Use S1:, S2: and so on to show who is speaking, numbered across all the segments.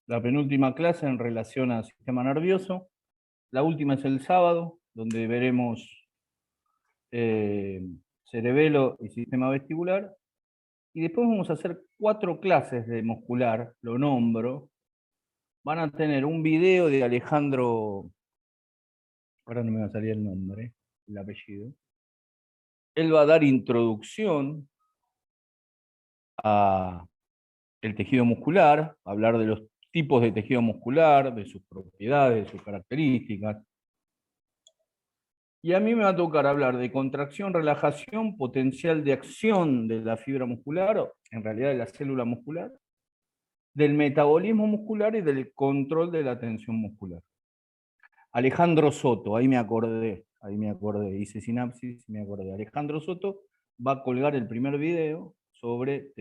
S1: la penúltima clase en relación al sistema nervioso. La última es el sábado, donde veremos cerebelo y sistema vestibular. Y después vamos a hacer 4 clases de muscular, lo nombro. Van a tener un video de Alejandro, ahora no me va a salir el nombre, el apellido. Él va a dar introducción a el tejido muscular, hablar de los tipos de tejido muscular, de sus propiedades, de sus características. Y a mí me va a tocar hablar de contracción, relajación, potencial de acción de la fibra muscular, o en realidad de la célula muscular, del metabolismo muscular y del control de la tensión muscular. Alejandro Soto, ahí me acordé, hice sinapsis, me acordé. Alejandro Soto va a colgar el primer video sobre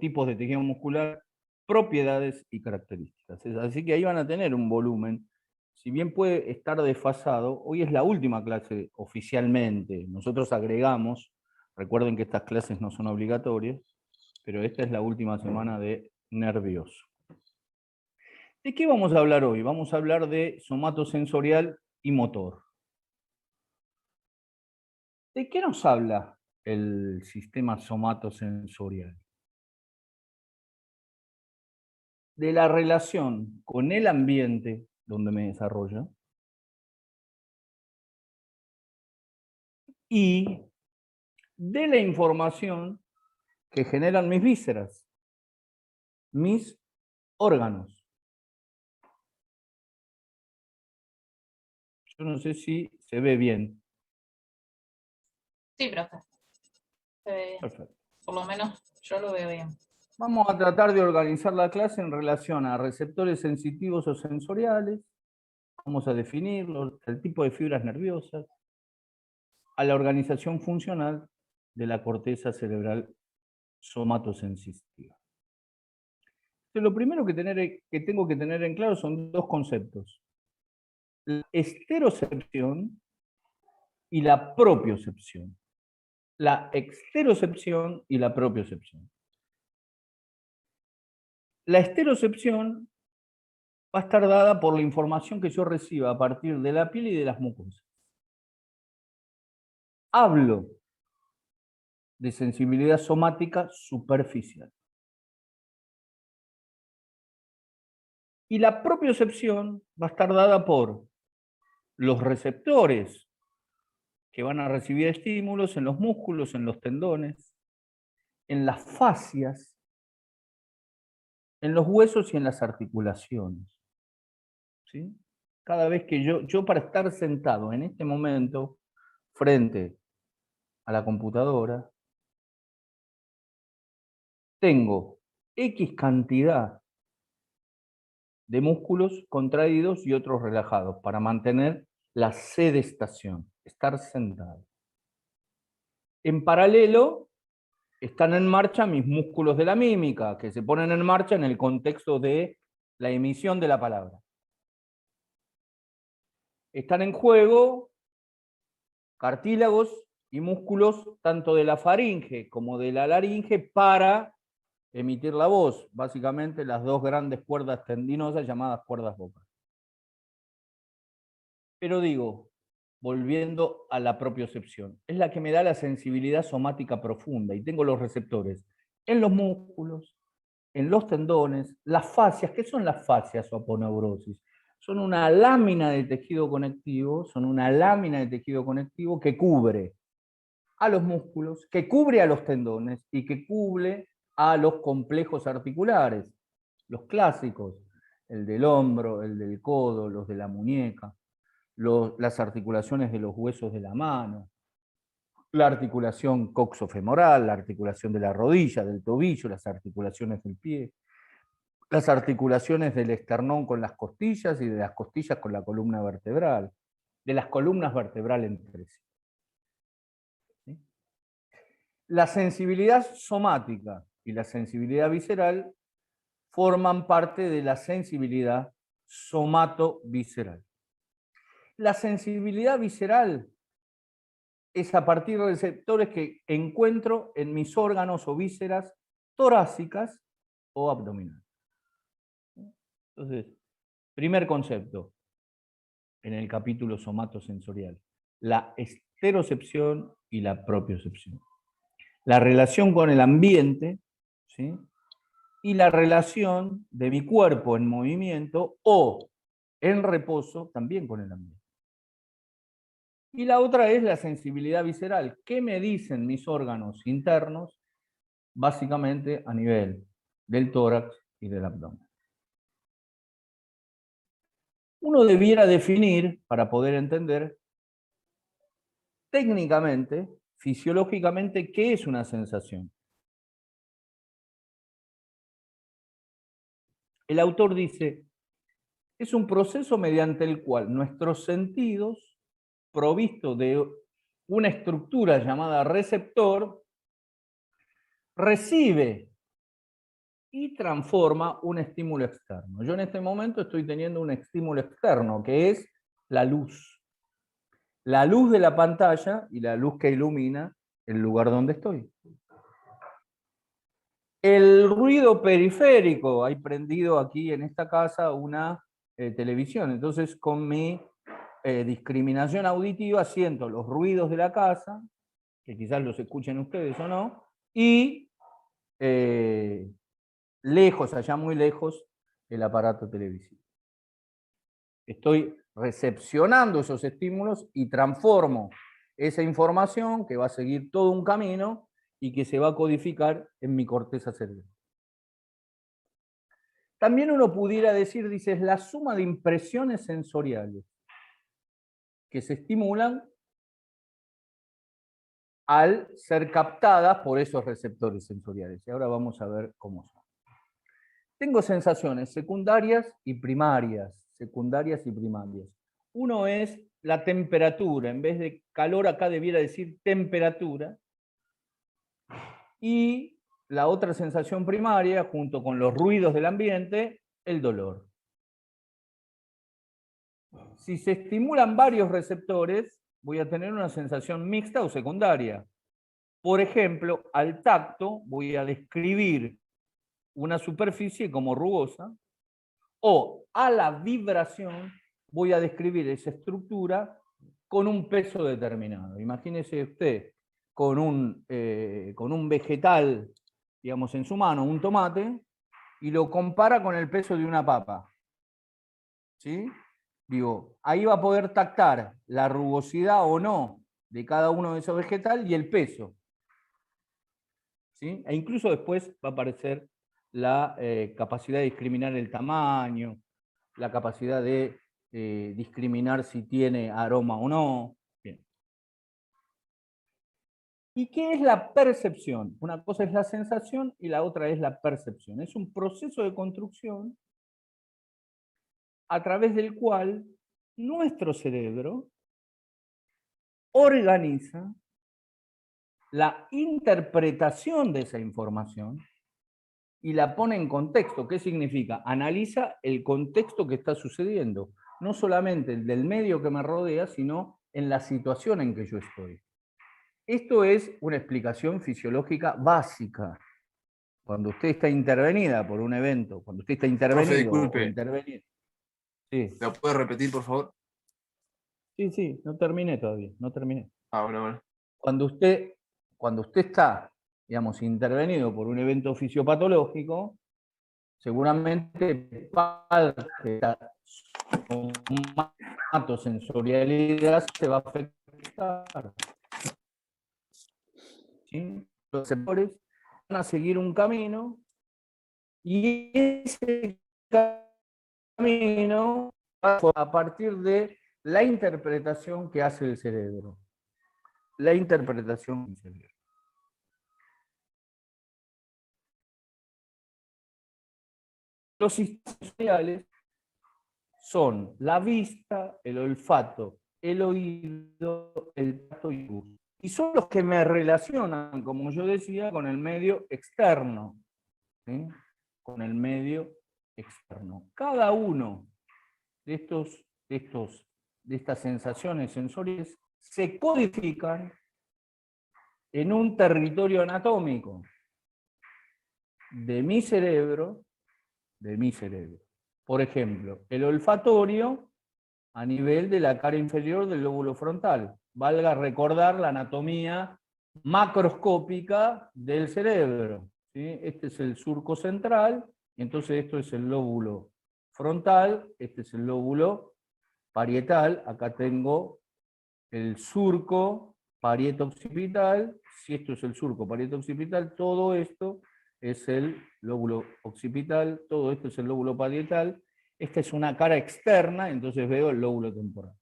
S1: tipos de tejido muscular, propiedades y características. Así que ahí van a tener un volumen. Si bien puede estar desfasado, hoy es la última clase oficialmente. Nosotros agregamos, recuerden que estas clases no son obligatorias, pero esta es la última semana de nervioso. ¿De qué vamos a hablar hoy? Vamos a hablar de somatosensorial y motor. ¿De qué nos habla el sistema somatosensorial? De la relación con el ambiente donde me desarrollo y de la información que generan mis vísceras, mis órganos. Yo no sé si se ve bien.
S2: Sí, profe. Se ve bien.
S1: Perfecto.
S2: Por lo menos yo lo veo bien.
S1: Vamos a tratar de organizar la clase en relación a receptores sensitivos o sensoriales. Vamos a definirlos, el tipo de fibras nerviosas, a la organización funcional de la corteza cerebral somatosensitiva. Lo primero que tengo que tener en claro son 2 conceptos: la esterocepción y la propiocepción. La exterocepción y la propiocepción. La esterocepción va a estar dada por la información que yo reciba a partir de la piel y de las mucosas. Hablo de sensibilidad somática superficial. Y la propiocepción va a estar dada por los receptores que van a recibir estímulos en los músculos, en los tendones, en las fascias, en los huesos y en las articulaciones. ¿Sí? Cada vez que yo para estar sentado en este momento frente a la computadora, tengo X cantidad de músculos contraídos y otros relajados para mantener la sedestación, estar sentado. En paralelo, están en marcha mis músculos de la mímica, que se ponen en marcha en el contexto de la emisión de la palabra. Están en juego cartílagos y músculos tanto de la faringe como de la laringe para emitir la voz, básicamente las 2 grandes cuerdas tendinosas llamadas cuerdas vocales. Pero digo, volviendo a la propiocepción, es la que me da la sensibilidad somática profunda y tengo los receptores en los músculos, en los tendones, las fascias. ¿Qué son las fascias o aponeurosis? Son una lámina de tejido conectivo, que cubre a los músculos, que cubre a los tendones y que cubre a los complejos articulares, los clásicos, el del hombro, el del codo, los de la muñeca, las articulaciones de los huesos de la mano, la articulación coxofemoral, la articulación de la rodilla, del tobillo, las articulaciones del pie, las articulaciones del esternón con las costillas y de las costillas con la columna vertebral, de las columnas vertebrales entre sí. ¿Sí? La sensibilidad somática y la sensibilidad visceral forman parte de la sensibilidad somatovisceral. La sensibilidad visceral es a partir de receptores que encuentro en mis órganos o vísceras torácicas o abdominales. Entonces, primer concepto en el capítulo somatosensorial, la esterocepción y la propiocepción. La relación con el ambiente, ¿sí? Y la relación de mi cuerpo en movimiento o en reposo también con el ambiente. Y la otra es la sensibilidad visceral. ¿Qué me dicen mis órganos internos? Básicamente a nivel del tórax y del abdomen. Uno debiera definir, para poder entender técnicamente, fisiológicamente, qué es una sensación. El autor dice, es un proceso mediante el cual nuestros sentidos, provistos de una estructura llamada receptor, recibe y transforma un estímulo externo. Yo en este momento estoy teniendo un estímulo externo, que es la luz. La luz de la pantalla y la luz que ilumina el lugar donde estoy. El ruido periférico, hay prendido aquí en esta casa una televisión, entonces con mi discriminación auditiva siento los ruidos de la casa, que quizás los escuchen ustedes o no, y lejos, allá muy lejos, el aparato televisivo. Estoy recepcionando esos estímulos y transformo esa información que va a seguir todo un camino y que se va a codificar en mi corteza cerebral. También uno pudiera decir, dice, es la suma de impresiones sensoriales que se estimulan al ser captadas por esos receptores sensoriales. Y ahora vamos a ver cómo son. Tengo sensaciones secundarias y primarias. Secundarias y primarias. Uno es la temperatura. En vez de calor, acá debiera decir temperatura. Y la otra sensación primaria, junto con los ruidos del ambiente, el dolor. Si se estimulan varios receptores, voy a tener una sensación mixta o secundaria. Por ejemplo, al tacto voy a describir una superficie como rugosa, o a la vibración voy a describir esa estructura con un peso determinado. Imagínese usted con un vegetal, digamos, en su mano, un tomate, y lo compara con el peso de una papa. ¿Sí? Digo, ahí va a poder tactar la rugosidad o no de cada uno de esos vegetales y el peso. ¿Sí? E incluso después va a aparecer la capacidad de discriminar el tamaño, la capacidad de discriminar si tiene aroma o no. Bien. ¿Y qué es la percepción? Una cosa es la sensación y la otra es la percepción. Es un proceso de construcción a través del cual nuestro cerebro organiza la interpretación de esa información y la pone en contexto. ¿Qué significa? Analiza el contexto que está sucediendo, no solamente el del medio que me rodea, sino en la situación en que yo estoy. Esto es una explicación fisiológica básica. Cuando usted está intervenida por un evento, cuando usted está intervenido o intervenido. Sí.
S3: ¿La puede repetir, por favor?
S1: Sí, no terminé todavía, no terminé.
S3: Bueno.
S1: Cuando usted está, digamos, intervenido por un evento fisiopatológico, seguramente parte de la somatosensorialidad se va a afectar. ¿Sí? Los receptores van a seguir un camino y ese camino va a partir de la interpretación que hace el cerebro. La interpretación del cerebro. Los sistemas sensoriales son la vista, el olfato, el oído, el tacto y el gusto. Y son los que me relacionan, como yo decía, con el medio externo. ¿Sí? Con el medio externo. Cada uno de estas sensaciones sensoriales se codifican en un territorio anatómico de mi cerebro, Por ejemplo, el olfatorio a nivel de la cara inferior del lóbulo frontal. Valga recordar la anatomía macroscópica del cerebro, ¿sí? Este es el surco central, y entonces esto es el lóbulo frontal, este es el lóbulo parietal, acá tengo el surco parieto-occipital, si esto es el surco parieto-occipital, todo esto es el lóbulo occipital, todo esto es el lóbulo parietal, esta es una cara externa, entonces veo el lóbulo temporal.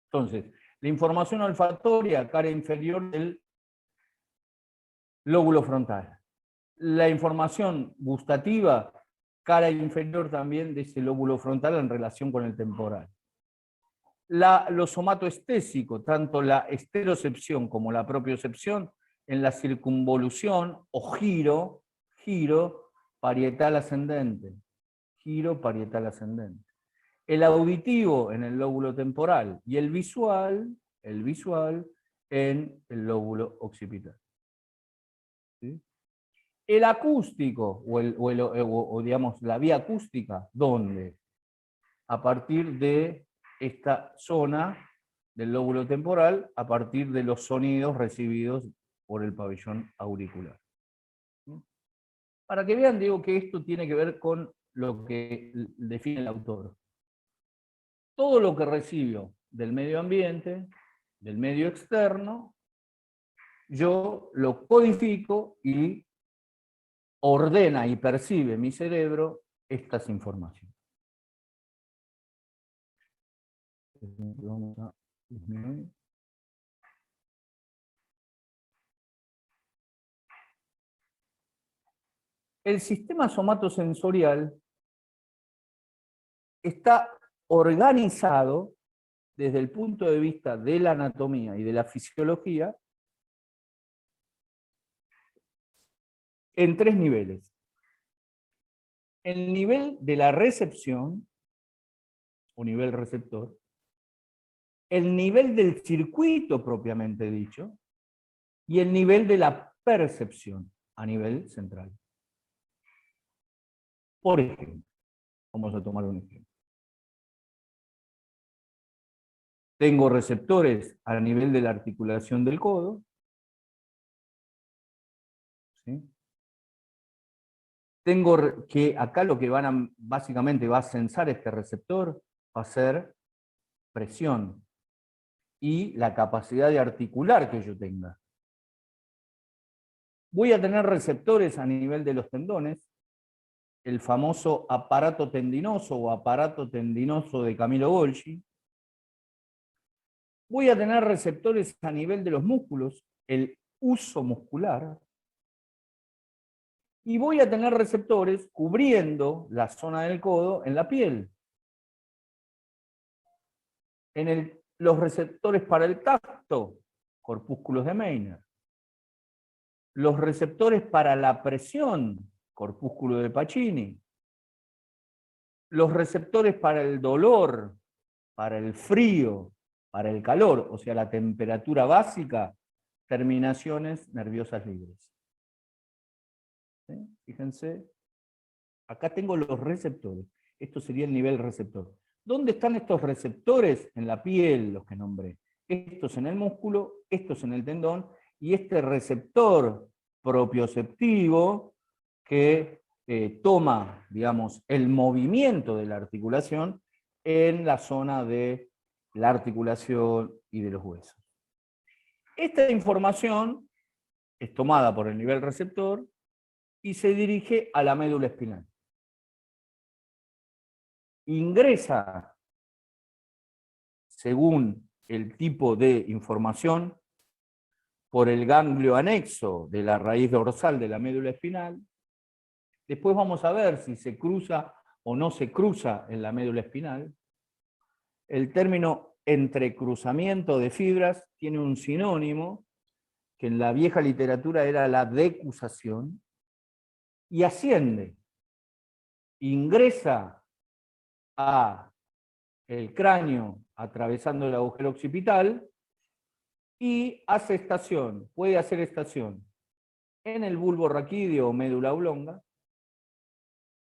S1: Entonces, la información olfatoria, cara inferior del lóbulo frontal. La información gustativa, cara inferior también de ese lóbulo frontal en relación con el temporal. Lo somatoestésico, tanto la esterocepción como la propiocepción, en la circunvolución o giro parietal ascendente. Giro parietal ascendente. El auditivo en el lóbulo temporal y el visual en el lóbulo occipital. ¿Sí? El acústico, o digamos la vía acústica, ¿dónde? A partir de esta zona del lóbulo temporal, a partir de los sonidos recibidos por el pabellón auricular. Para que vean, digo que esto tiene que ver con lo que define el autor. Todo lo que recibo del medio ambiente, del medio externo, yo lo codifico y ordena y percibe mi cerebro estas informaciones. Vamos a disminuir. El sistema somatosensorial está organizado desde el punto de vista de la anatomía y de la fisiología en tres niveles. El nivel de la recepción, o nivel receptor, el nivel del circuito propiamente dicho, y el nivel de la percepción a nivel central. Por ejemplo, vamos a tomar un ejemplo. Tengo receptores a nivel de la articulación del codo. ¿Sí? Tengo que acá lo que básicamente va a censar este receptor va a ser presión y la capacidad de articular que yo tenga. Voy a tener receptores a nivel de los tendones, el famoso aparato tendinoso o aparato tendinoso de Camillo Golgi. Voy a tener receptores a nivel de los músculos, el uso muscular. Y voy a tener receptores cubriendo la zona del codo en la piel. Los receptores para el tacto, corpúsculos de Meynert. Los receptores para la presión, corpúsculo de Pacini. Los receptores para el dolor, para el frío, para el calor, o sea, la temperatura básica, terminaciones nerviosas libres. ¿Sí? Fíjense, acá tengo los receptores. Esto sería el nivel receptor. ¿Dónde están estos receptores? En la piel, los que nombré. Estos en el músculo, estos en el tendón, y este receptor propioceptivo que toma, digamos, el movimiento de la articulación en la zona de la articulación y de los huesos. Esta información es tomada por el nivel receptor y se dirige a la médula espinal. Ingresa, según el tipo de información, por el ganglio anexo de la raíz dorsal de la médula espinal. Después vamos a ver si se cruza o no se cruza en la médula espinal. El término entrecruzamiento de fibras tiene un sinónimo, que en la vieja literatura era la decusación, y asciende, ingresa a el cráneo atravesando el agujero occipital y hace estación, puede hacer estación en el bulbo raquídeo o médula oblonga,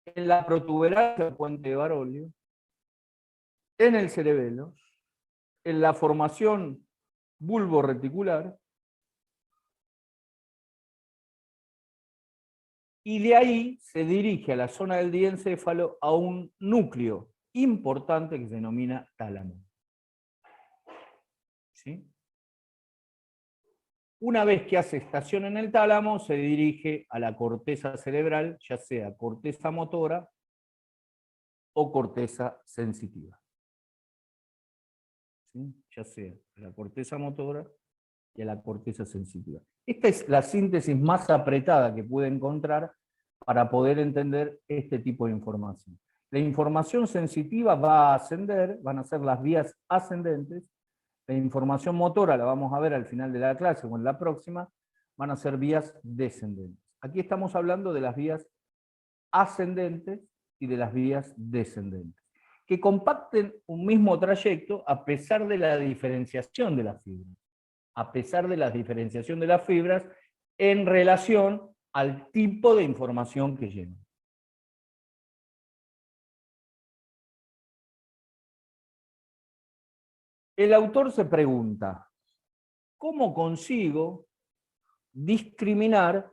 S1: en la protuberancia del puente de Baroglio, en el cerebelo, en la formación bulborreticular, y de ahí se dirige a la zona del diencéfalo a un núcleo importante que se denomina tálamo. ¿Sí? Una vez que hace estación en el tálamo, se dirige a la corteza cerebral, ya sea corteza motora o corteza sensitiva. ¿Sí? Ya sea a la corteza motora y a la corteza sensitiva. Esta es la síntesis más apretada que pude encontrar para poder entender este tipo de información. La información sensitiva va a ascender, van a ser las vías ascendentes. La información motora, la vamos a ver al final de la clase o en la próxima, van a ser vías descendentes. Aquí estamos hablando de las vías ascendentes y de las vías descendentes, que compacten un mismo trayecto a pesar de la diferenciación de las fibras. A pesar de la diferenciación de las fibras en relación al tipo de información que llevan. El autor se pregunta, ¿cómo consigo discriminar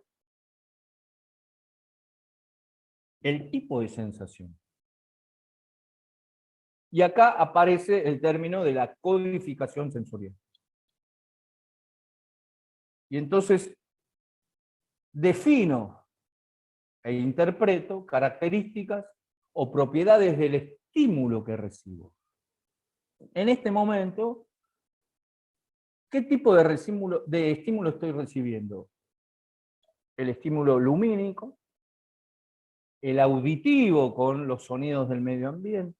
S1: el tipo de sensación? Y acá aparece el término de la codificación sensorial. Y entonces defino e interpreto características o propiedades del estímulo que recibo. En este momento, ¿qué tipo de estímulo estoy recibiendo? El estímulo lumínico, el auditivo con los sonidos del medio ambiente,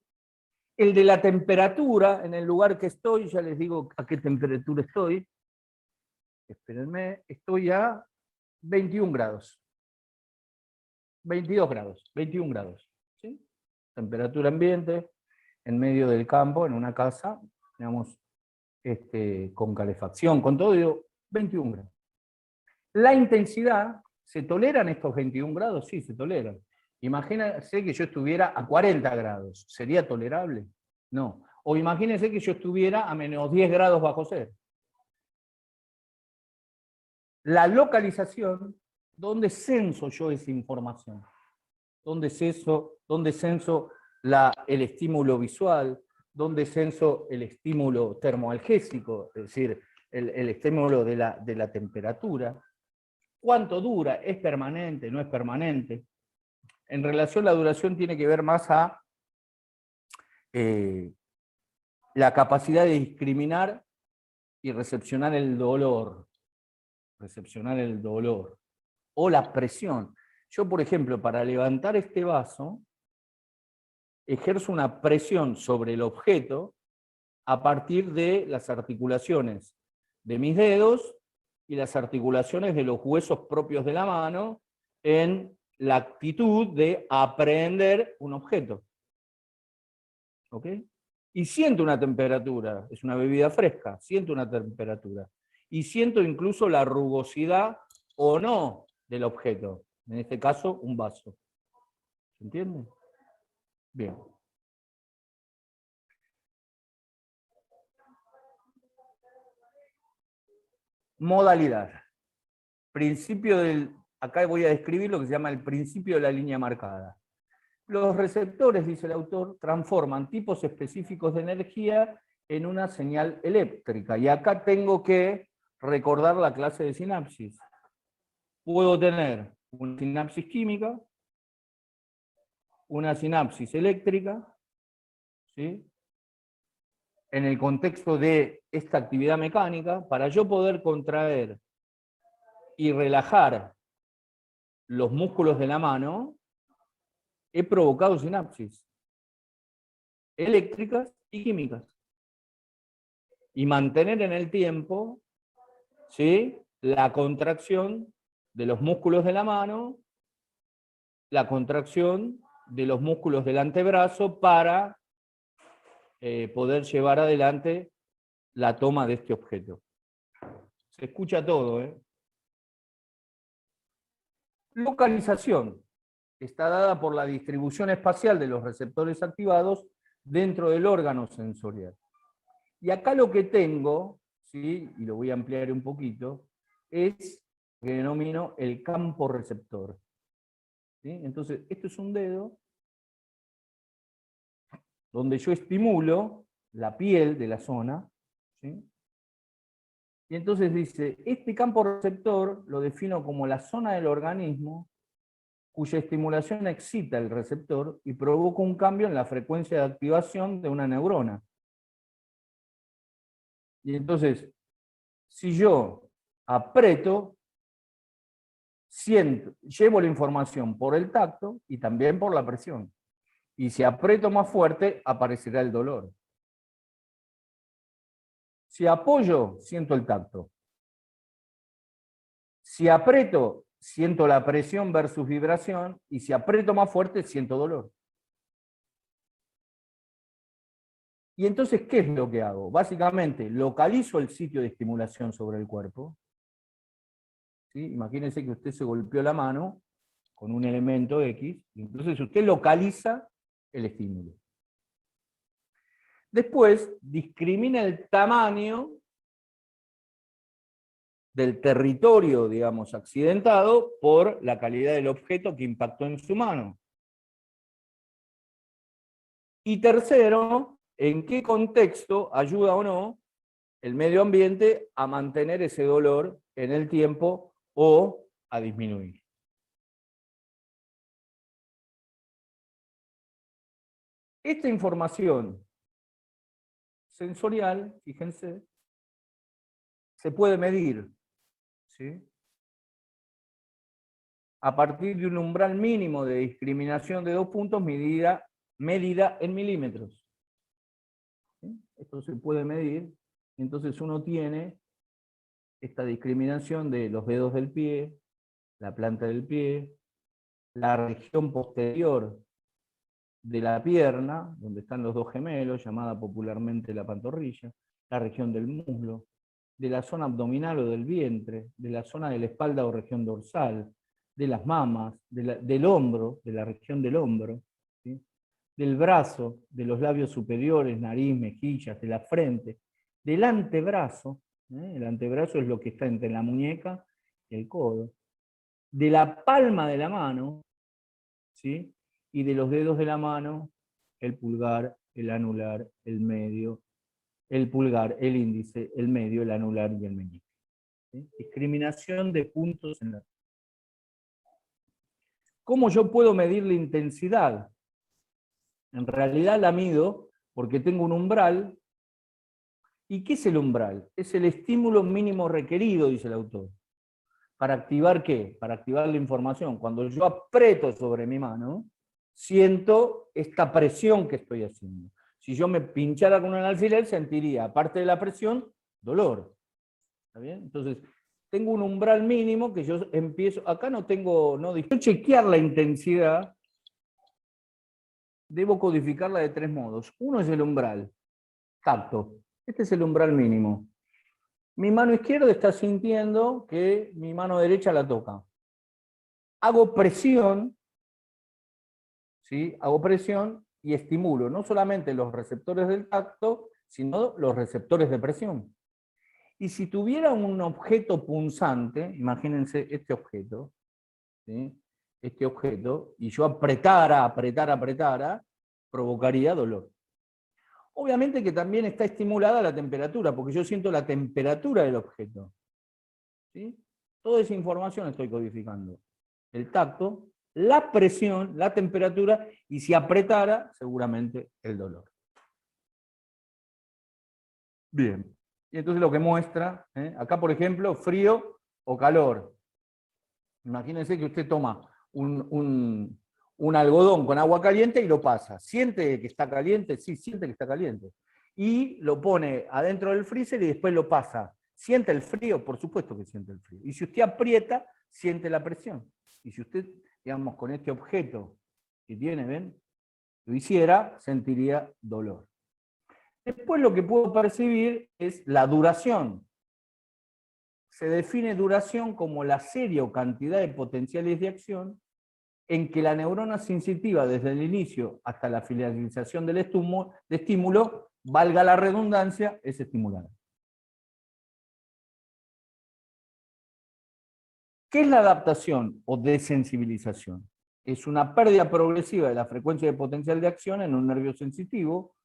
S1: el de la temperatura en el lugar que estoy, ya les digo a qué temperatura estoy. Espérenme, estoy a 21 grados. 22 grados, 21 grados. ¿Sí? Temperatura ambiente, en medio del campo, en una casa, digamos, con calefacción, con todo, digo, 21 grados. La intensidad, ¿se toleran estos 21 grados? Sí, se toleran. Imagínense que yo estuviera a 40 grados, ¿sería tolerable? No. O imagínense que yo estuviera a menos 10 grados bajo cero. La localización, ¿dónde censo yo esa información? ¿Dónde censo el estímulo visual? ¿Dónde censo el estímulo termoalgésico? Es decir, el estímulo de la temperatura. ¿Cuánto dura? ¿Es permanente? ¿No es permanente? En relación a la duración tiene que ver más a la capacidad de discriminar y recepcionar el dolor. Recepcionar el dolor. O la presión. Yo, por ejemplo, para levantar este vaso, ejerzo una presión sobre el objeto a partir de las articulaciones de mis dedos y las articulaciones de los huesos propios de la mano en la actitud de apreender un objeto. ¿Ok? Y siento una temperatura, es una bebida fresca, siento una temperatura. Y siento incluso la rugosidad o no del objeto, en este caso un vaso. ¿Se entiende? Bien. Modalidad. Acá voy a describir lo que se llama el principio de la línea marcada. Los receptores, dice el autor, transforman tipos específicos de energía en una señal eléctrica. Y acá tengo que recordar la clase de sinapsis. Puedo tener una sinapsis química, una sinapsis eléctrica, ¿sí? En el contexto de esta actividad mecánica, para yo poder contraer y relajar los músculos de la mano, he provocado sinapsis eléctricas y químicas. Y mantener en el tiempo, ¿sí?, la contracción de los músculos de la mano, la contracción de los músculos del antebrazo para poder llevar adelante la toma de este objeto. Se escucha todo, ¿eh? Localización. está dada por la distribución espacial de los receptores activados dentro del órgano sensorial. Y acá lo que tengo, ¿sí? Y lo voy a ampliar un poquito, es lo que denomino el campo receptor. ¿Sí? Entonces, esto es un dedo donde yo estimulo la piel de la zona, ¿sí? Y entonces dice, este campo receptor lo defino como la zona del organismo cuya estimulación excita el receptor y provoca un cambio en la frecuencia de activación de una neurona. Y entonces, si yo aprieto, llevo la información por el tacto y también por la presión. Y si aprieto más fuerte, aparecerá el dolor. Si apoyo, siento el tacto. Si aprieto, siento la presión versus vibración, y si aprieto más fuerte, siento dolor. Y entonces, ¿qué es lo que hago? Básicamente, localizo el sitio de estimulación sobre el cuerpo. ¿Sí? Imagínense que usted se golpeó la mano con un elemento X, y entonces usted localiza el estímulo. Después, discrimina el tamaño del territorio, digamos, accidentado por la calidad del objeto que impactó en su mano. Y tercero, en qué contexto ayuda o no el medio ambiente a mantener ese dolor en el tiempo o a disminuir. Esta información sensorial, fíjense, se puede medir, ¿sí? A partir de un umbral mínimo de discriminación de 2 puntos medida en milímetros. ¿Sí? Esto se puede medir, entonces uno tiene esta discriminación de los dedos del pie, la planta del pie, la región posterior de la pierna, donde están los dos gemelos, llamada popularmente la pantorrilla, la región del muslo, de la zona abdominal o del vientre, de la zona de la espalda o región dorsal, de las mamas, del hombro, de la región del hombro, ¿sí? Del brazo, de los labios superiores, nariz, mejillas, de la frente, del antebrazo, el antebrazo es lo que está entre la muñeca y el codo, de la palma de la mano, ¿sí? Y de los dedos de la mano, el pulgar, el anular, el medio, el pulgar, el índice, el medio, el anular y el meñique. ¿Sí? Discriminación de puntos en la... ¿Cómo yo puedo medir la intensidad? En realidad la mido porque tengo un umbral. ¿Y qué es el umbral? Es el estímulo mínimo requerido, dice el autor. ¿Para activar qué? Para activar la información. Cuando yo aprieto sobre mi mano, siento esta presión que estoy haciendo. Si yo me pinchara con un alfiler, sentiría, aparte de la presión, dolor. ¿Está bien? Entonces, tengo un umbral mínimo que yo empiezo, acá no tengo, no chequear la intensidad, debo codificarla de 3 modos. Uno es el umbral, tacto. Este es el umbral mínimo. Mi mano izquierda está sintiendo que mi mano derecha la toca. Hago presión, ¿sí? Hago presión y estimulo no solamente los receptores del tacto, sino los receptores de presión. Y si tuviera un objeto punzante, imagínense este objeto, ¿sí? Este objeto, y yo apretara, provocaría dolor. Obviamente que también está estimulada la temperatura, porque yo siento la temperatura del objeto. ¿Sí? Toda esa información estoy codificando. El tacto, la presión, la temperatura, y si apretara, seguramente el dolor. Bien. Y entonces lo que muestra, acá por ejemplo, frío o calor. Imagínense que usted toma un algodón con agua caliente y lo pasa. ¿Siente que está caliente? Sí, siente que está caliente. Y lo pone adentro del freezer y después lo pasa. ¿Siente el frío? Por supuesto que siente el frío. Y si usted aprieta, siente la presión. Y si usted, digamos, con este objeto que tiene, ¿ven? Lo hiciera, sentiría dolor. Después lo que puedo percibir es la duración. Se define duración como la serie o cantidad de potenciales de acción en que la neurona sensitiva desde el inicio hasta la finalización del estímulo, valga la redundancia, es estimulada. ¿Qué es la adaptación o desensibilización? Es una pérdida progresiva de la frecuencia de potencial de acción en un nervio sensitivo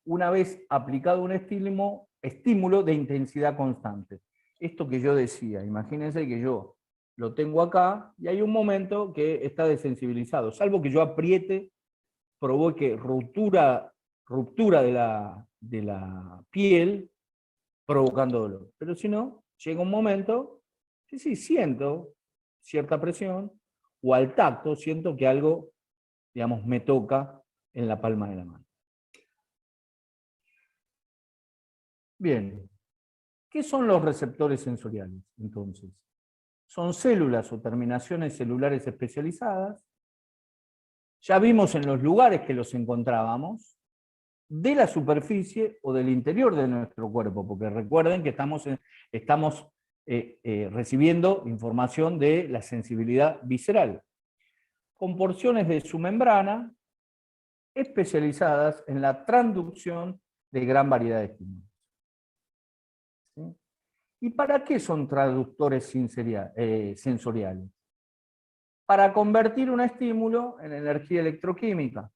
S1: una vez aplicado un estímulo de intensidad constante. Esto que yo decía, imagínense que yo lo tengo acá y hay un momento que está desensibilizado, salvo que yo apriete, provoque ruptura de la piel, provocando dolor. Pero si no, llega un momento que sí siento cierta presión, o al tacto siento que algo, digamos, me toca en la palma de la mano. Bien, ¿qué son los receptores sensoriales, entonces? Son células o terminaciones celulares especializadas. Ya vimos en los lugares que los encontrábamos, de la superficie o del interior de nuestro cuerpo, porque recuerden que estamos recibiendo información de la sensibilidad visceral, con porciones de su membrana especializadas en la transducción de gran variedad de estímulos. ¿Sí? ¿Y para qué son traductores sensoriales? Para convertir un estímulo en energía electroquímica.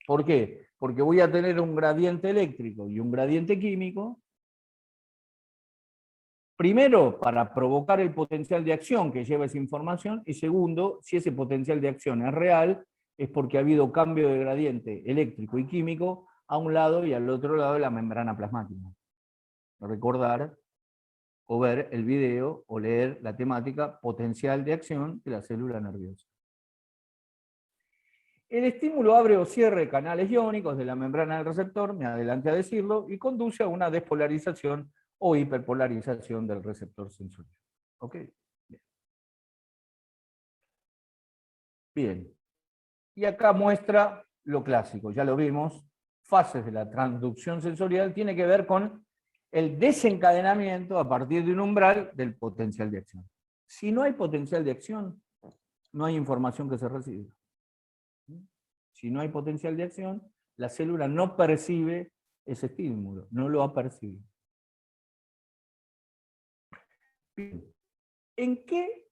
S1: ¿Por qué? Porque voy a tener un gradiente eléctrico y un gradiente químico. Primero, para provocar el potencial de acción que lleva esa información, y segundo, si ese potencial de acción es real, es porque ha habido cambio de gradiente eléctrico y químico a un lado y al otro lado de la membrana plasmática. Recordar o ver el video o leer la temática potencial de acción de la célula nerviosa. El estímulo abre o cierre canales iónicos de la membrana del receptor, me adelante a decirlo, y conduce a una despolarización o hiperpolarización del receptor sensorial. ¿Ok? Bien. Y acá muestra lo clásico, ya lo vimos, fases de la transducción sensorial, tiene que ver con el desencadenamiento a partir de un umbral del potencial de acción. Si no hay potencial de acción, no hay información que se reciba. Si no hay potencial de acción, la célula no percibe ese estímulo, no lo ha percibido. ¿En qué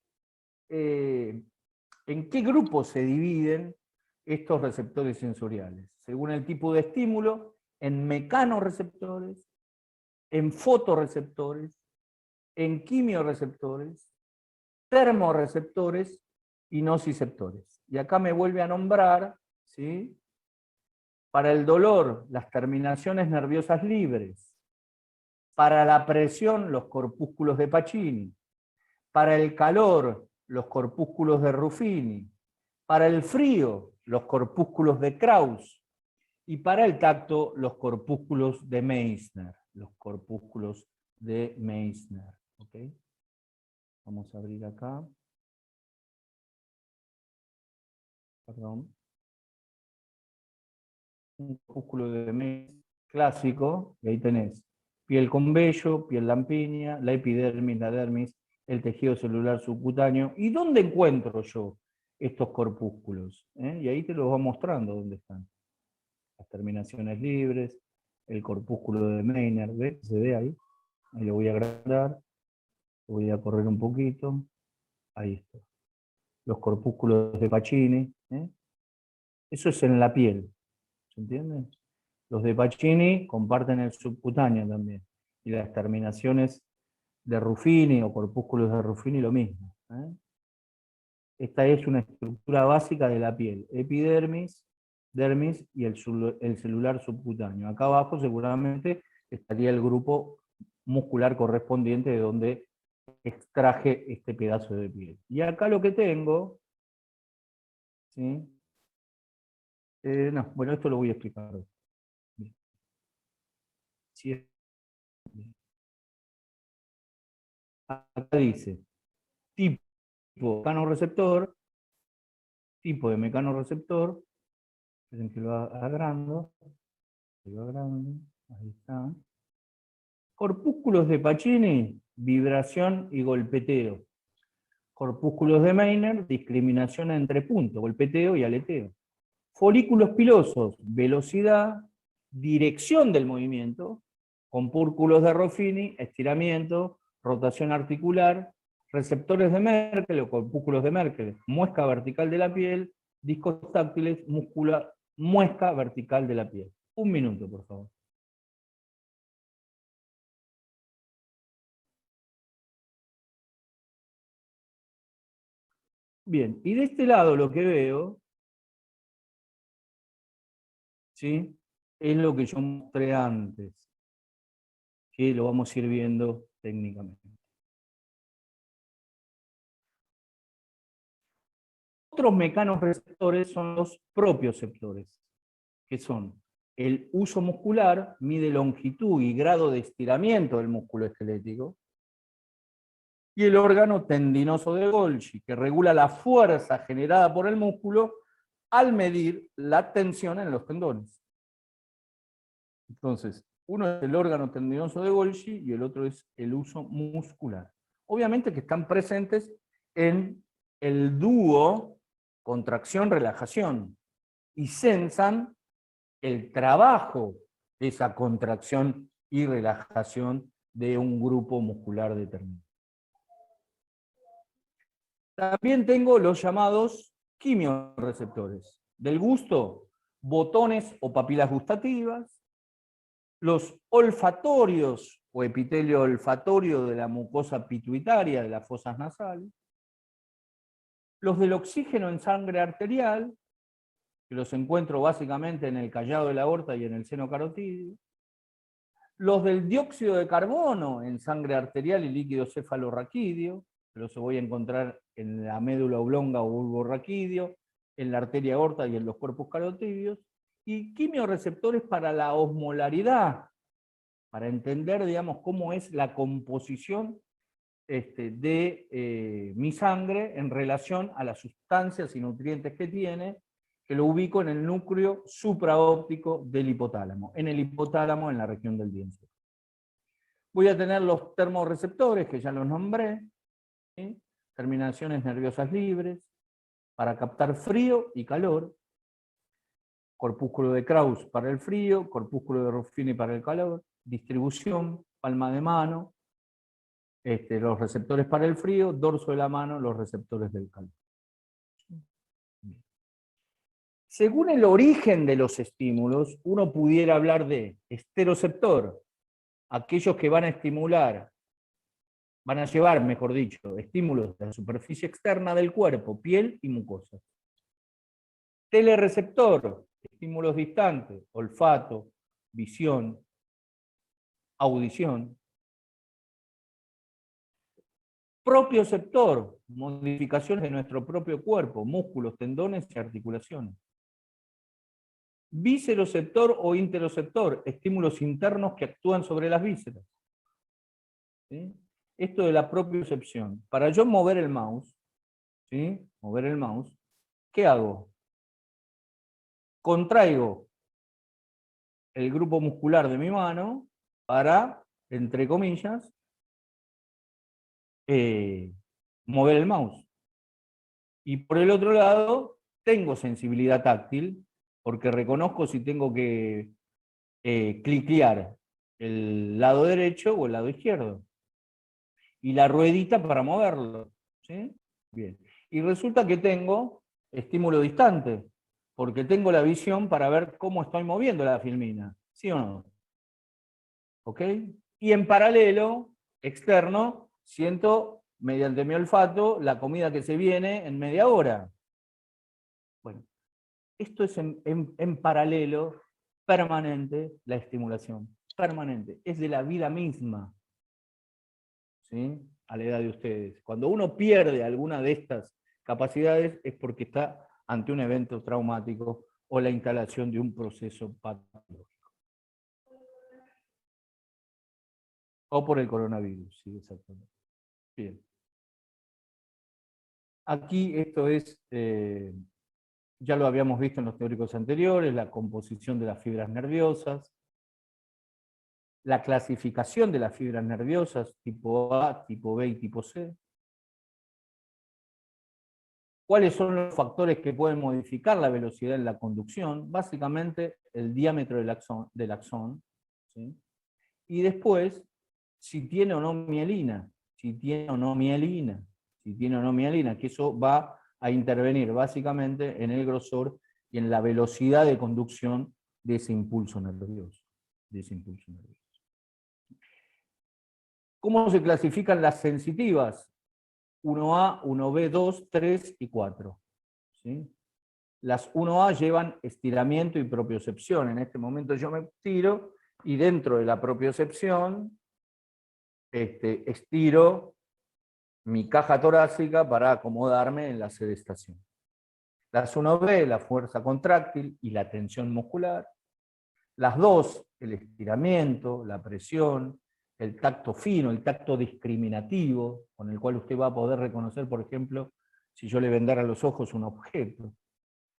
S1: grupos se dividen estos receptores sensoriales? Según el tipo de estímulo, en mecanorreceptores, en fotorreceptores, en quimioreceptores, termorreceptores y nociceptores. Y acá me vuelve a nombrar, ¿sí? Para el dolor, las terminaciones nerviosas libres. Para la presión, los corpúsculos de Pacini. Para el calor, los corpúsculos de Ruffini. Para el frío, los corpúsculos de Krauss. Y para el tacto, los corpúsculos de Meissner. Los corpúsculos de Meissner. ¿Okay? Vamos a abrir acá. Perdón. Un corpúsculo de Meissner clásico, y ahí tenés piel con vello, piel lampiña, la epidermis, la dermis, el tejido celular subcutáneo. ¿Y dónde encuentro yo estos corpúsculos? Y ahí te los va mostrando dónde están. Las terminaciones libres, el corpúsculo de Meissner, ¿ves? Se ve ahí. Ahí lo voy a agrandar, lo voy a correr un poquito. Ahí está. Los corpúsculos de Pacini. Eso es en la piel. ¿Se entiende? Los de Pacini comparten el subcutáneo también. Y las terminaciones de Ruffini o corpúsculos de Ruffini lo mismo. Esta es una estructura básica de la piel. Epidermis, dermis y el celular subcutáneo. Acá abajo seguramente estaría el grupo muscular correspondiente de donde extraje este pedazo de piel. Y acá lo que tengo, ¿sí? No, bueno, esto lo voy a explicar. Sí. Acá dice, tipo mecanorreceptor, tipo de mecanorreceptor, esperen que lo agrando, ahí está. Corpúsculos de Pacini, vibración y golpeteo. Corpúsculos de Meiner, discriminación entre puntos, golpeteo y aleteo. Folículos pilosos, velocidad, dirección del movimiento, corpúsculos de Ruffini, estiramiento, rotación articular, receptores de Merkel o corpúsculos de Merkel, muesca vertical de la piel, discos táctiles, muesca vertical de la piel. Un minuto, por favor. Bien, y de este lado lo que veo, ¿sí?, es lo que yo mostré antes, que lo vamos a ir viendo técnicamente. Otros mecanorreceptores son los propioceptores, que son el uso muscular, mide longitud y grado de estiramiento del músculo esquelético, y el órgano tendinoso de Golgi, que regula la fuerza generada por el músculo al medir la tensión en los tendones. Entonces, uno es el órgano tendinoso de Golgi y el otro es el uso muscular. Obviamente que están presentes en el dúo contracción-relajación y sensan el trabajo de esa contracción y relajación de un grupo muscular determinado. También tengo los llamados quimiorreceptores. Del gusto, botones o papilas gustativas, los olfatorios o epitelio olfatorio de la mucosa pituitaria de las fosas nasales, los del oxígeno en sangre arterial, que los encuentro básicamente en el callado de la aorta y en el seno carotídeo, los del dióxido de carbono en sangre arterial y líquido cefalorraquídeo, que los voy a encontrar en la médula oblonga o bulbo raquídeo, en la arteria aorta y en los cuerpos carotídeos, y quimiorreceptores para la osmolaridad, para entender, digamos, cómo es la composición de mi sangre en relación a las sustancias y nutrientes que tiene, que lo ubico en el núcleo supraóptico del hipotálamo, en el hipotálamo en la región del diente. Voy a tener los termorreceptores, que ya los nombré, ¿sí?, terminaciones nerviosas libres, para captar frío y calor, corpúsculo de Krauss para el frío, corpúsculo de Ruffini para el calor, distribución, palma de mano, los receptores para el frío, dorso de la mano, los receptores del calor. Según el origen de los estímulos, uno pudiera hablar de esteroceptor, aquellos que van a estimular, van a llevar, mejor dicho, estímulos de la superficie externa del cuerpo, piel y mucosa. Telereceptor, estímulos distantes, olfato, visión, audición. Propioceptor, modificaciones de nuestro propio cuerpo, músculos, tendones y articulaciones. Visceroceptor o interoceptor, estímulos internos que actúan sobre las vísceras. ¿Sí? Esto de la propiocepción. Para yo mover el mouse, ¿sí?, mover el mouse, ¿qué hago? Contraigo el grupo muscular de mi mano para, entre comillas, mover el mouse. Y por el otro lado, tengo sensibilidad táctil, porque reconozco si tengo que cliquear el lado derecho o el lado izquierdo. Y la ruedita para moverlo. ¿Sí? Bien. Y resulta que tengo estímulo distante, porque tengo la visión para ver cómo estoy moviendo la filmina. ¿Sí o no? ¿Ok? Y en paralelo, externo, siento mediante mi olfato la comida que se viene en media hora. Bueno, esto es en paralelo, permanente, la estimulación. Permanente. Es de la vida misma. ¿Sí? A la edad de ustedes. Cuando uno pierde alguna de estas capacidades es porque está ante un evento traumático o la instalación de un proceso patológico. O por el coronavirus, sí, exactamente. Bien. Aquí esto es, ya lo habíamos visto en los teóricos anteriores, la composición de las fibras nerviosas, la clasificación de las fibras nerviosas, tipo A, tipo B y tipo C. ¿Cuáles son los factores que pueden modificar la velocidad en la conducción? Básicamente el diámetro del axón, ¿sí? Y después, si tiene o no mielina, si tiene o no mielina, si tiene o no mielina, que eso va a intervenir básicamente en el grosor y en la velocidad de conducción de ese impulso nervioso. ¿Cómo se clasifican las sensitivas? 1A, 1B, 2, 3 y 4. ¿Sí? Las 1A llevan estiramiento y propiocepción. En este momento yo me estiro y dentro de la propiocepción estiro mi caja torácica para acomodarme en la sedestación. Las 1B, la fuerza contráctil y la tensión muscular. Las 2, el estiramiento, la presión, el tacto fino, el tacto discriminativo, con el cual usted va a poder reconocer, por ejemplo, si yo le vendara a los ojos un objeto.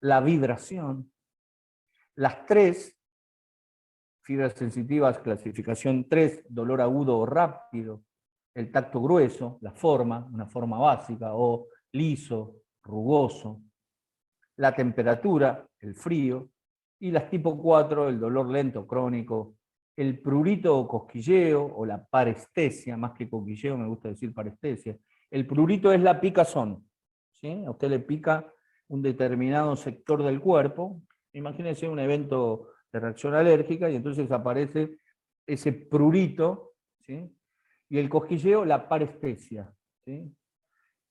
S1: La vibración. Las 3, fibras sensitivas, clasificación 3, dolor agudo o rápido. El tacto grueso, la forma, una forma básica, o liso, rugoso. La temperatura, el frío. Y las tipo 4, el dolor lento crónico, el prurito o cosquilleo, o la parestesia, más que cosquilleo, me gusta decir parestesia. El prurito es la picazón, ¿sí? A usted le pica un determinado sector del cuerpo, imagínense un evento de reacción alérgica, y entonces aparece ese prurito, ¿sí? Y el cosquilleo, la parestesia, ¿sí?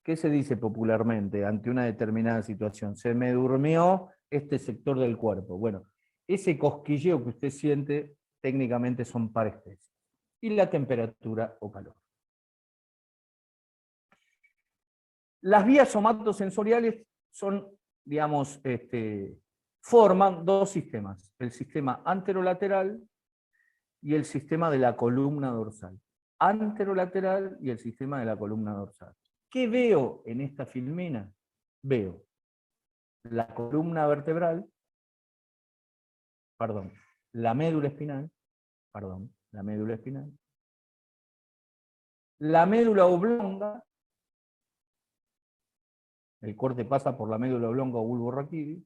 S1: ¿Qué se dice popularmente ante una determinada situación? Se me durmió este sector del cuerpo. Bueno, ese cosquilleo que usted siente técnicamente son parestesias. Y la temperatura o calor. Las vías somatosensoriales son, digamos, forman dos sistemas. El sistema anterolateral y el sistema de la columna dorsal. Anterolateral y el sistema de la columna dorsal. ¿Qué veo en esta filmina? Veo la columna vertebral, la médula espinal, la médula oblonga, el corte pasa por la médula oblonga o bulbo raquídeo,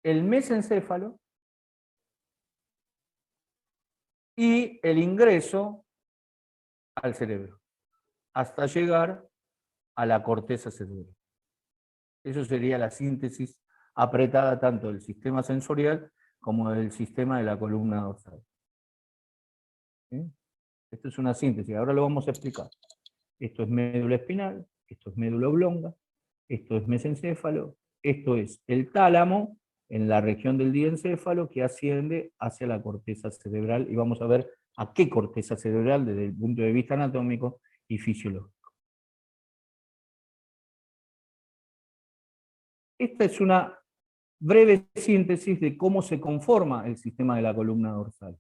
S1: el mesencéfalo y el ingreso al cerebro, hasta llegar a la corteza cerebral. Eso sería la síntesis apretada tanto del sistema sensorial como del sistema de la columna dorsal. ¿Sí? Esto es una síntesis, ahora lo vamos a explicar. Esto es médula espinal, esto es médula oblonga, esto es mesencéfalo, esto es el tálamo en la región del diencéfalo que asciende hacia la corteza cerebral, y vamos a ver a qué corteza cerebral desde el punto de vista anatómico y fisiológico. Esta es una breve síntesis de cómo se conforma el sistema de la columna dorsal.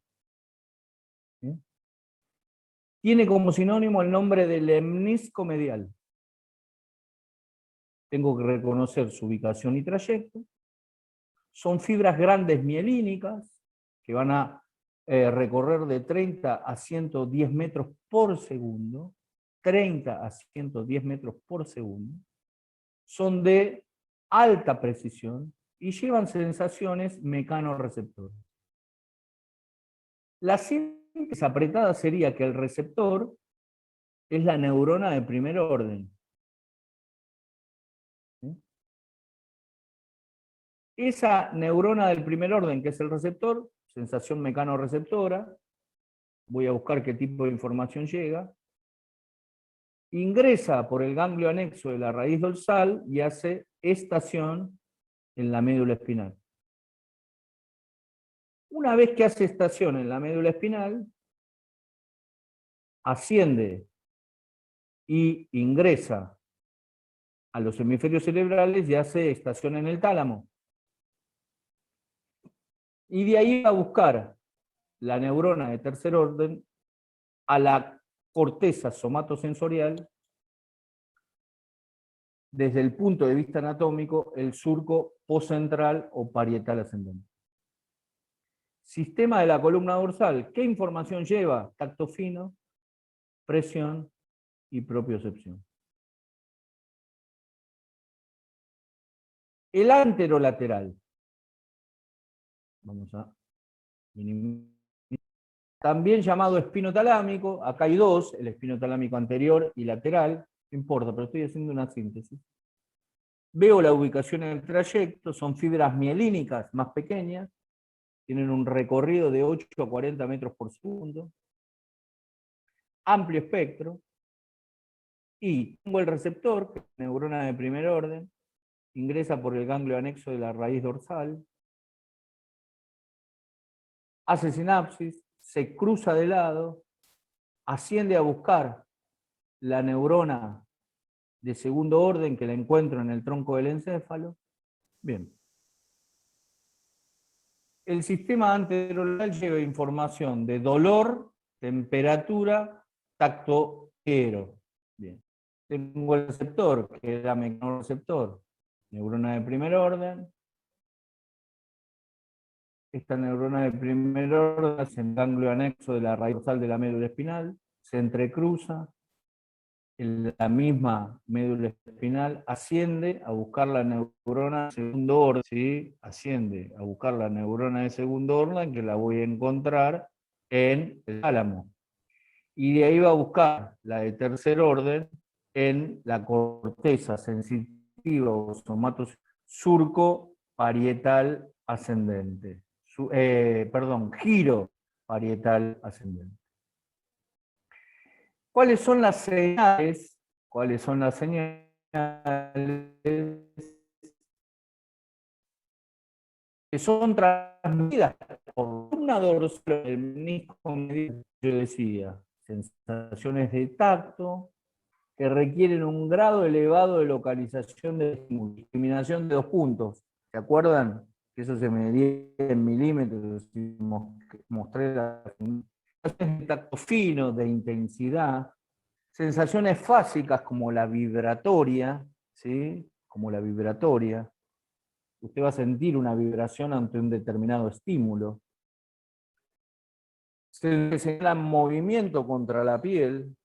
S1: ¿Sí? Tiene como sinónimo el nombre del lemnisco medial. Tengo que reconocer su ubicación y trayecto. Son fibras grandes mielínicas que van a recorrer de 30 a 110 metros por segundo. 30 a 110 metros por segundo. Son de alta precisión y llevan sensaciones mecanoreceptoras. La síntesis apretada sería que el receptor es la neurona de primer orden. ¿Sí? Esa neurona del primer orden, que es el receptor, sensación mecanoreceptora, voy a buscar qué tipo de información llega, ingresa por el ganglio anexo de la raíz dorsal y hace estación en la médula espinal. Una vez que hace estación en la médula espinal, asciende y ingresa a los hemisferios cerebrales y hace estación en el tálamo. Y de ahí va a buscar la neurona de tercer orden a la corteza somatosensorial, desde el punto de vista anatómico, el surco postcentral o parietal ascendente. Sistema de la columna dorsal, ¿qué información lleva? Tacto fino, presión y propiocepción. El anterolateral. Vamos a minimizar. También llamado espinotalámico, acá hay dos, el espinotalámico anterior y lateral, no importa, pero estoy haciendo una síntesis. Veo la ubicación en el trayecto, son fibras mielínicas más pequeñas, tienen un recorrido de 8 a 40 metros por segundo, amplio espectro, y tengo el receptor, que es neurona de primer orden, ingresa por el ganglio anexo de la raíz dorsal, hace sinapsis, se cruza de lado, asciende a buscar la neurona de segundo orden que la encuentro en el tronco del encéfalo. Bien. El sistema anterolateral lleva información de dolor, temperatura, tacto quiero. Bien. Tengo el receptor, que era mecanorreceptor, neurona de primer orden. Esta neurona de primer orden es el ganglio anexo de la raíz dorsal de la médula espinal, se entrecruza, en la misma médula espinal, asciende a buscar la neurona de segundo orden, ¿sí? Asciende a buscar la neurona de segundo orden, que la voy a encontrar en el tálamo. Y de ahí va a buscar la de tercer orden en la corteza sensitiva o somatos surco parietal ascendente. Giro parietal ascendente. ¿Cuáles son las señales? ¿Cuáles son las señales que son transmitidas por una dorsal del menisco medial? Yo decía, sensaciones de tacto que requieren un grado elevado de localización de estímulo, discriminación de 2 puntos. ¿Se acuerdan? Que eso se medía en milímetros, y mostré la sensaciones de tacto fino, de intensidad, sensaciones fásicas como la vibratoria, ¿sí? Como la vibratoria. Usted va a sentir una vibración ante un determinado estímulo. Se señala movimiento contra la piel.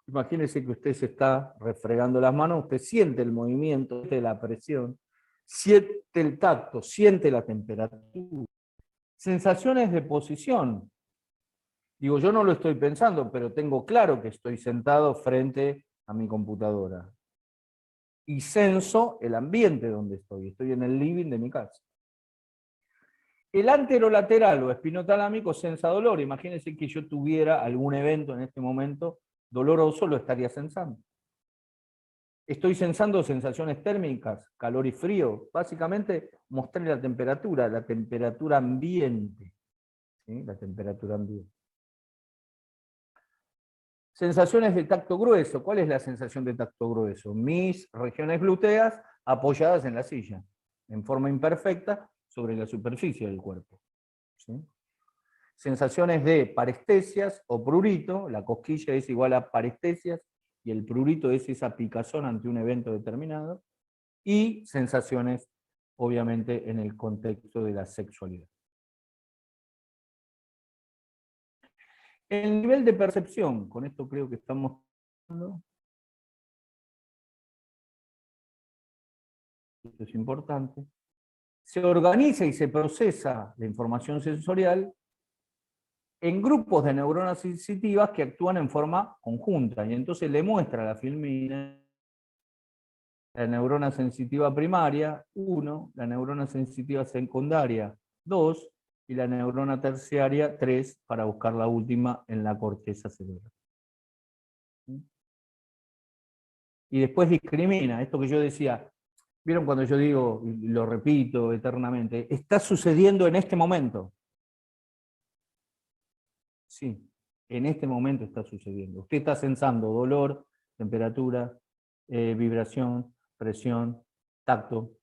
S1: Imagínese que usted se está refregando las manos, usted siente el movimiento, siente la presión, siente el tacto, siente la temperatura. Sensaciones de posición. Digo, yo no lo estoy pensando, pero tengo claro que estoy sentado frente a mi computadora. Y senso el ambiente donde estoy. Estoy en el living de mi casa. El anterolateral o espinotalámico sensa dolor. Imagínense que yo tuviera algún evento en este momento doloroso, lo estaría sensando. Estoy sensando sensaciones térmicas, calor y frío. Básicamente mostré la temperatura ambiente. ¿Sí? La temperatura ambiente. Sensaciones de tacto grueso. ¿Cuál es la sensación de tacto grueso? Mis regiones glúteas apoyadas en la silla, en forma imperfecta, sobre la superficie del cuerpo. ¿Sí? Sensaciones de parestesias o prurito. La cosquilla es igual a parestesias y el prurito es esa picazón ante un evento determinado. Y sensaciones, obviamente, en el contexto de la sexualidad. El nivel de percepción, con esto creo que estamos... Esto es importante. Se organiza y se procesa la información sensorial en grupos de neuronas sensitivas que actúan en forma conjunta, y entonces le muestra a la filmina la neurona sensitiva primaria, 1, la neurona sensitiva secundaria, 2, y la neurona terciaria, 3, para buscar la última en la corteza cerebral. Y después discrimina, esto que yo decía, ¿vieron cuando yo digo, y lo repito eternamente, está sucediendo en este momento? Sí, en este momento está sucediendo. Usted está sensando dolor, temperatura, vibración, presión, tacto,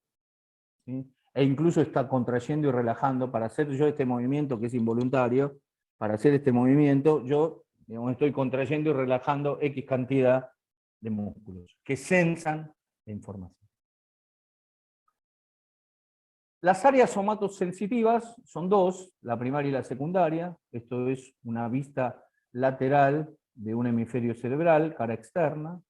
S1: ¿sí? E incluso está contrayendo y relajando. Para hacer yo este movimiento, que es involuntario, para hacer este movimiento, yo estoy contrayendo y relajando X cantidad de músculos que sensan la información. Las áreas somatosensitivas son 2, la primaria y la secundaria. Esto es una vista lateral de un hemisferio cerebral, cara externa.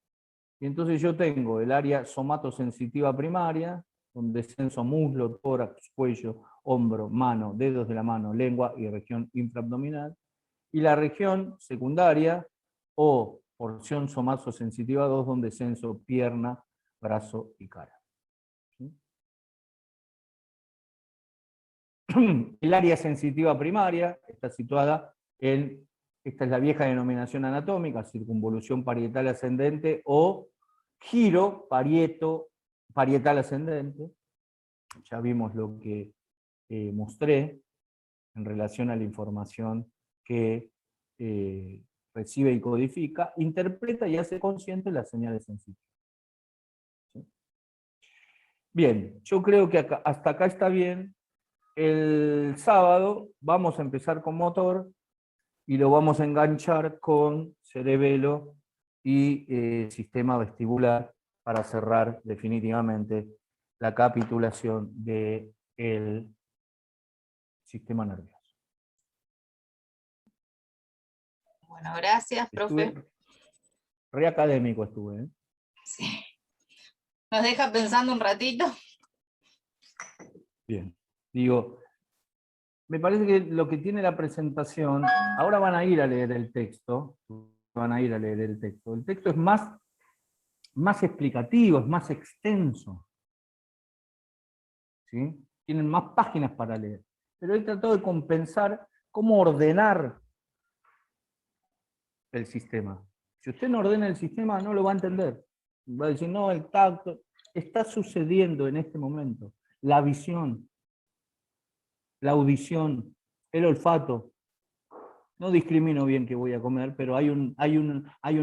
S1: Y entonces yo tengo el área somatosensitiva primaria, donde censo muslo, tórax, cuello, hombro, mano, dedos de la mano, lengua y región infraabdominal. Y la región secundaria o porción somato-sensitiva 2, donde censo pierna, brazo y cara. ¿Sí? El área sensitiva primaria está situada en, esta es la vieja denominación anatómica, circunvolución parietal ascendente o giro parietal ascendente. Ya vimos lo que mostré en relación a la información que recibe y codifica, interpreta y hace consciente las señales sensitivas. ¿Sí? Bien, yo creo que hasta acá está bien. El sábado vamos a empezar con motor y lo vamos a enganchar con cerebelo y sistema vestibular para cerrar definitivamente la capitulación del sistema nervioso.
S2: Bueno, gracias, profe.
S1: Re académico estuve, ¿eh?
S2: Sí. Nos deja pensando un ratito.
S1: Bien. Digo, me parece que lo que tiene la presentación, ahora van a ir a leer el texto, El texto es más explicativo, es más extenso. ¿Sí? Tienen más páginas para leer. Pero he tratado de compensar cómo ordenar el sistema. Si usted no ordena el sistema, no lo va a entender. Va a decir, no, el tacto. Está sucediendo en este momento. La visión, la audición, el olfato. No discrimino bien qué voy a comer, pero hay un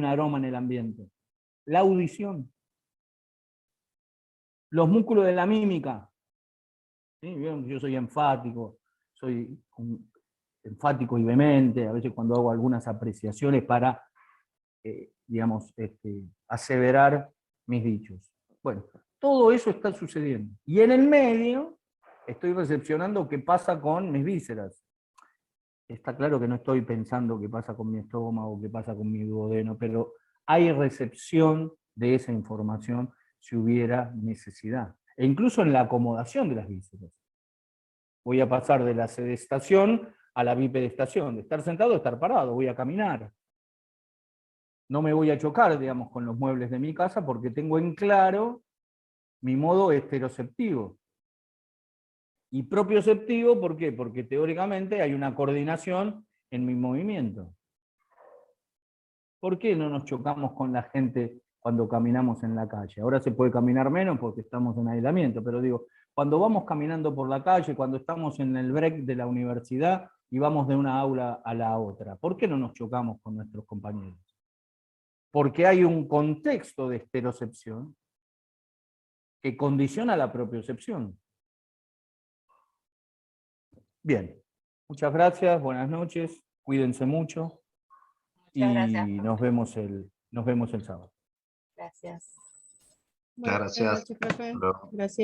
S1: aroma en el ambiente. La audición. Los músculos de la mímica. ¿Sí? Yo soy enfático, soy enfático y vehemente, a veces cuando hago algunas apreciaciones para, digamos, aseverar mis dichos. Bueno, todo eso está sucediendo. Y en el medio estoy recepcionando qué pasa con mis vísceras. Está claro que no estoy pensando qué pasa con mi estómago, qué pasa con mi duodeno, pero hay recepción de esa información si hubiera necesidad. E incluso en la acomodación de las vísceras. Voy a pasar de la sedestación a la bipedestación, de estar sentado a estar parado, voy a caminar. No me voy a chocar, digamos, con los muebles de mi casa porque tengo en claro mi modo esteroceptivo. Y propioceptivo, ¿por qué? Porque teóricamente hay una coordinación en mi movimiento. ¿Por qué no nos chocamos con la gente cuando caminamos en la calle? Ahora se puede caminar menos porque estamos en aislamiento, pero digo, cuando vamos caminando por la calle, cuando estamos en el break de la universidad y vamos de una aula a la otra, ¿por qué no nos chocamos con nuestros compañeros? Porque hay un contexto de esterocepción que condiciona la propiocepción. Bien, muchas gracias, buenas noches, cuídense mucho y
S2: Muchas gracias.
S1: nos vemos el sábado.
S2: Gracias.
S3: Muchas gracias.
S4: Buenas noches, profe.
S3: Hasta luego.
S4: Gracias.